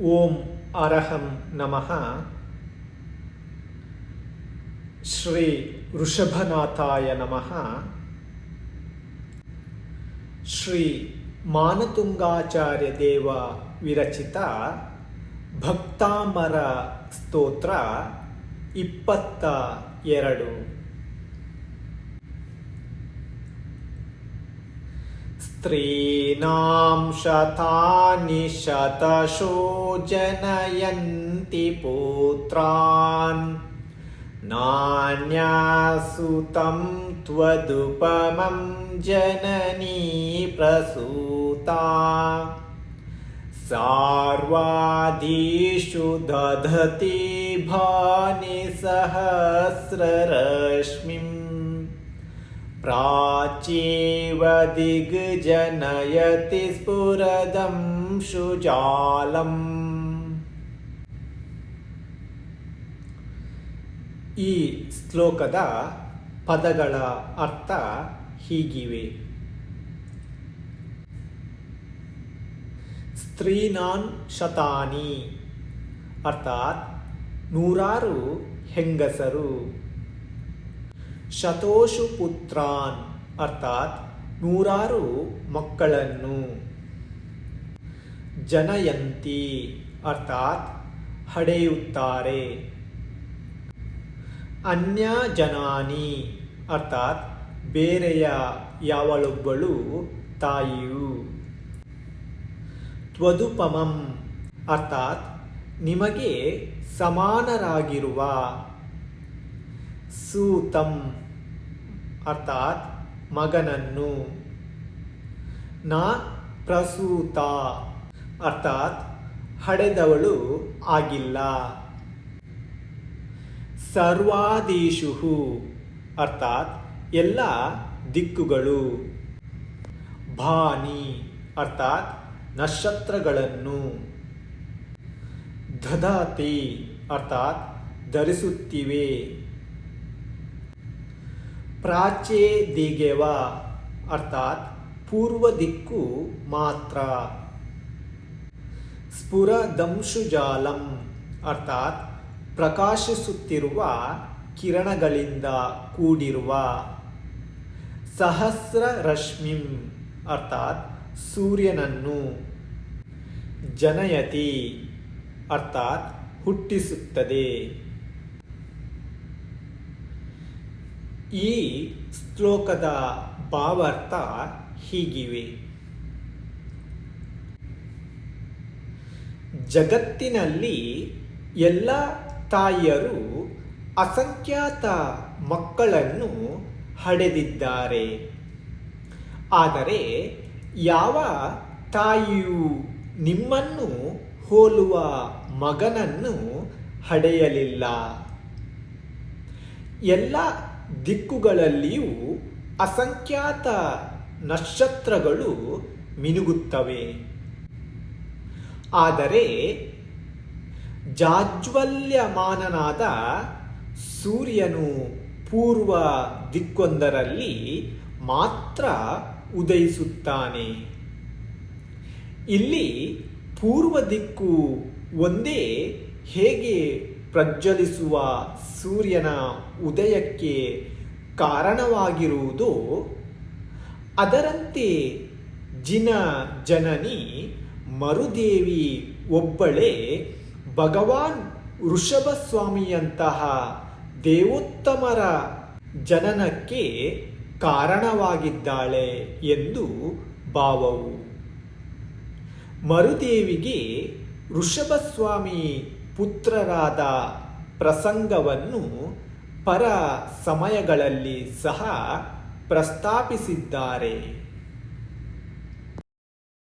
ಓಂ ಅರಹಂ ನಮಃ. ಶ್ರೀ ವೃಷಭನಾಥಾಯ ನಮಃ. ಶ್ರೀ ಮಾನತುಂಗಾಚಾರ್ಯ ದೇವ ವಿರಚಿತ ಭಕ್ತಾಮರ ಸ್ತೋತ್ರ 22. ಸ್ತ್ರೀಣಾಂ ಶತಾನಿ ಶತಶೋ ಜನಯಂತಿ ಪುತ್ರಾನ್ ನಾನ್ಯಾಸುತಂ ತ್ವದುಪಮಂ ಜನನೀ ಪ್ರಸೂತಾ ಸಾರ್ವಾಧೀಷು ದಧತಿ ಭಾನಿ ಸಹಸ್ರರಶ್ಮಿಂ ಪ್ರಾಚೀವ ದಿಗ್ಜನಯತಿ ಸ್ಫುರದಂ ಶುಜಾಲಂ. ಈ ಶ್ಲೋಕದ ಪದಗಳ ಅರ್ಥ ಹೀಗಿವೆ. ಸ್ತ್ರೀನಾನ್ ಶತಾನಿ ಅರ್ಥಾತ್ ನೂರಾರು ಹೆಂಗಸರು, ಶತೋಷು ಪುತ್ರಾನ್ ಅರ್ಥಾತ್ ನೂರಾರು ಮಕ್ಕಳನ್ನು, ಜನಯಂತಿ ಅರ್ಥಾತ್ ಹಡೆಯುತ್ತಾರೆ, ಅನ್ಯ ಜನಾನಿ ಅರ್ಥಾತ್ ಬೇರೆಯ ಯಾವಳೊಬ್ಬಳು ತಾಯಿಯು, ತ್ವದುಪಮಂ ಅರ್ಥಾತ್ ನಿಮಗೆ ಸಮಾನರಾಗಿರುವ, ಸೂತಂ ಅರ್ಥಾತ್ ಮಗನನ್ನು, ನ ಪ್ರಸೂತ ಅರ್ಥಾತ್ ಹಡೆದವಳು ಆಗಿಲ್ಲ, ಸರ್ವಾದೀಷು ಅರ್ಥಾತ್ ಎಲ್ಲ ದಿಕ್ಕುಗಳು, ಭಾನಿ ಅರ್ಥಾತ್ ನಕ್ಷತ್ರಗಳನ್ನು, ದಧಾತಿ ಅರ್ಥಾತ್ ಧರಿಸುತ್ತಿವೆ, ಪ್ರಾಚೇ ದಿಗೆವ ಅರ್ಥಾತ್ ಪೂರ್ವ ದಿಕ್ಕು ಮಾತ್ರ, ಸ್ಫುರದಂಶುಜಾಲಂ ಅರ್ಥಾತ್ ಪ್ರಕಾಶಿಸುತ್ತಿರುವ ಕಿರಣಗಳಿಂದ ಕೂಡಿರುವ, ಸಹಸ್ರ ರಶ್ಮಿಂ ಅರ್ಥಾತ್ ಸೂರ್ಯನನ್ನು, ಜನಯತಿ ಅರ್ಥಾತ್ ಹುಟ್ಟಿಸುತ್ತದೆ. ಈ ಶ್ಲೋಕದ ಭಾವಾರ್ಥ ಹೀಗಿವೆ. ಜಗತ್ತಿನಲ್ಲಿ ಎಲ್ಲ ತಾಯಿಯರು ಅಸಂಖ್ಯಾತ ಮಕ್ಕಳನ್ನು ಹಡೆದಿದ್ದಾರೆ. ಆದರೆ ಯಾವ ತಾಯಿಯೂ ನಿಮ್ಮನ್ನು ಹೋಲುವ ಮಗನನ್ನು ಹಡೆಯಲಿಲ್ಲ. ಎಲ್ಲ ದಿಕ್ಕುಗಳಲ್ಲಿಯೂ ಅಸಂಖ್ಯಾತ ನಕ್ಷತ್ರಗಳು ಮಿನುಗುತ್ತವೆ. ಆದರೆ ಜಾಜ್ವಲ್ಯಮಾನನಾದ ಸೂರ್ಯನು ಪೂರ್ವ ದಿಕ್ಕೊಂದರಲ್ಲಿ ಮಾತ್ರ ಉದಯಿಸುತ್ತಾನೆ. ಇಲ್ಲಿ ಪೂರ್ವ ದಿಕ್ಕು ಒಂದೇ ಹೇಗೆ ಪ್ರಜ್ವಲಿಸುವ ಸೂರ್ಯನ ಉದಯಕ್ಕೆ ಕಾರಣವಾಗಿರುವುದೋ ಅದರಂತೆ ಜಿನ ಜನನಿ ಮರುದೇವಿ ಒಬ್ಬಳೇ ಭಗವಾನ್ ವೃಷಭಸ್ವಾಮಿಯಂತಹ ದೇವೋತ್ತಮರ ಜನನಕ್ಕೆ ಕಾರಣವಾಗಿದ್ದಾಳೆ ಎಂದು ಭಾವವು. ಮರುದೇವಿಗೆ ವೃಷಭಸ್ವಾಮಿ ಪುತ್ರರಾದ ಪ್ರಸಂಗವನ್ನು ಪರ ಸಮಯಗಳಲ್ಲಿ ಸಹ ಪ್ರಸ್ತಾಪಿಸಿದ್ದಾರೆ.